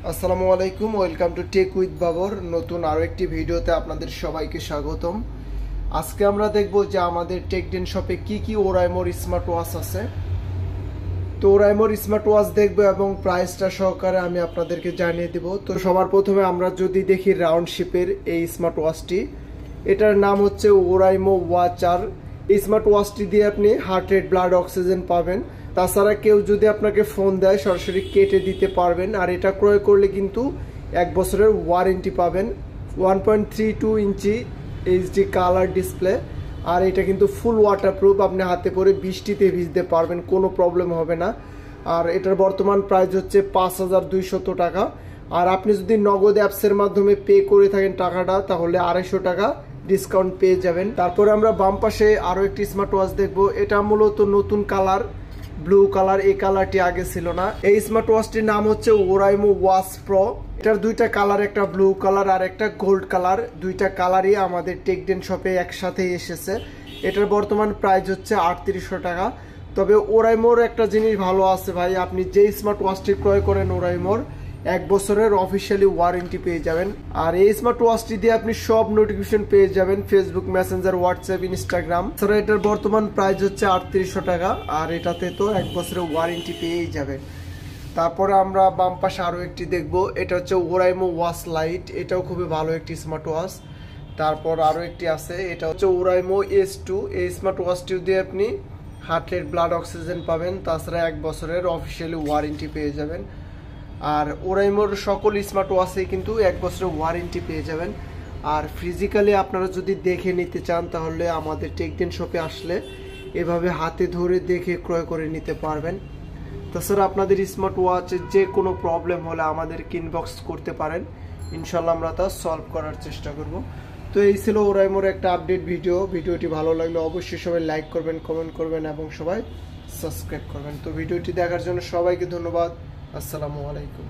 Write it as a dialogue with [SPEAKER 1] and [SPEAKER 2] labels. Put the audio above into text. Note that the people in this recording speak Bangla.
[SPEAKER 1] আসসালামু আলাইকুম, welcome to tech with Babar. নতুন আরও একটি ভিডিওতে আপনাদের সবাইকে স্বাগতম। আজকে আমরা দেখব যে আমাদের টেকডেন শপে কি কি ওরাইমোর স্মার্ট ওয়াচ আছে। তো ওরাইমোর স্মার্ট ওয়াচ দেখবো এবং প্রাইসটা সহকারে আমি আপনাদেরকে জানিয়ে দেব। তো সবার প্রথমে আমরা যদি দেখি রাউন্ড শেপের এই স্মার্ট ওয়াচটি, এটার নাম হচ্ছে ওরাইমো ওয়াচ। আর এই স্মার্ট ওয়াচটি দিয়ে আপনি হার্ট রেট, ব্লাড অক্সিজেন পাবেন। তাছাড়া কেউ যদি আপনাকে ফোন দেয় সরাসরি কেটে দিতে পারবেন। আর এটা ক্রয় করলে কিন্তু 1 বছরের ওয়ারেন্টি পাবেন। 1.32 ইঞ্চি এইচডি কালার ডিসপ্লে, আর এটা কিন্তু ফুল ওয়াটারপ্রুফ। আপনি হাতে পরে বৃষ্টিতে ভিজতে পারবেন, কোনো প্রবলেম হবে না। আর এটার বর্তমান প্রাইস হচ্ছে 5200 টাকা। আর আপনি যদি নগদ অ্যাপসের মাধ্যমে পে করে থাকেন টাকাটা, তাহলে 250 টাকা ডিসকাউন্ট পেয়ে যাবেন। তারপরে আমরা বাম পাশে আরও একটি স্মার্ট ওয়াচ দেখবো। এটা মূলত নতুন কালার, ব্লু কালার। এই কালারটি আগে ছিল না। এই স্মার্ট ওয়াচটির নাম হচ্ছে ওরাইমো ওয়াচ প্রো। এটার দুইটা কালার, একটা ব্লু কালার আর একটা গোল্ড কালার। দুইটা কালারই আমাদের টেকডেন শপে একসাথে এসেছে। এটার বর্তমান প্রাইস হচ্ছে 3800 টাকা। তবে ওরাইমোর একটা জিনিস ভালো আছে ভাই, আপনি যে স্মার্ট ওয়াচটি ক্রয় করেন ওরাইমোর 1 বছরের অফিসিয়ালি ওয়ারেন্টি পেয়ে যাবেন। আর এই স্মার্ট ওয়াচটি দিয়ে আপনি সব নোটিফিকেশন পেয়ে যাবেন, ফেসবুক, মেসেঞ্জার, হোয়াটসঅ্যাপ, ইনস্টাগ্রাম। তাছাড়া এটার বর্তমান প্রাইস হচ্ছে 3800 টাকা। আর এটাতে তো 1 বছরের ওয়ারেন্টি পেয়েই যাবেন। তারপরে আমরা বাম পাশে আরও একটি দেখব। এটা হচ্ছে ওরাইমো ওয়াচ লাইট। এটাও খুবই ভালো একটি স্মার্ট ওয়াচ। তারপর আরও একটি আছে, এটা হচ্ছে ওরাইমো S2। এই স্মার্ট ওয়াচটি দিয়ে আপনি হার্ট রেট, ব্লাড অক্সিজেন পাবেন। তাছাড়া 1 বছরের অফিসিয়ালি ওয়ারেন্টি পেয়ে যাবেন। আর ওরাইমোর সকল স্মার্ট ওয়াচে কিন্তু 1 বছরের ওয়ারেন্টি পেয়ে যাবেন। আর ফিজিক্যালি আপনারা যদি দেখে নিতে চান, তাহলে আমাদের টেকডেন শপে আসলে এভাবে হাতে ধরে দেখে ক্রয় করে নিতে পারবেন। তাছাড়া আপনাদের স্মার্ট ওয়াচের যে কোনো প্রবলেম হলে আমাদেরকে ইনবক্স করতে পারেন, ইনশাল্লাহ আমরা তা সলভ করার চেষ্টা করব। তো এই ছিল ওরাইমোর একটা আপডেট ভিডিও। ভিডিওটি ভালো লাগলে অবশ্যই সবাই লাইক করবেন, কমেন্ট করবেন এবং সবাই সাবস্ক্রাইব করবেন। তো ভিডিওটি দেখার জন্য সবাইকে ধন্যবাদ। আসসালামু আলাইকুম।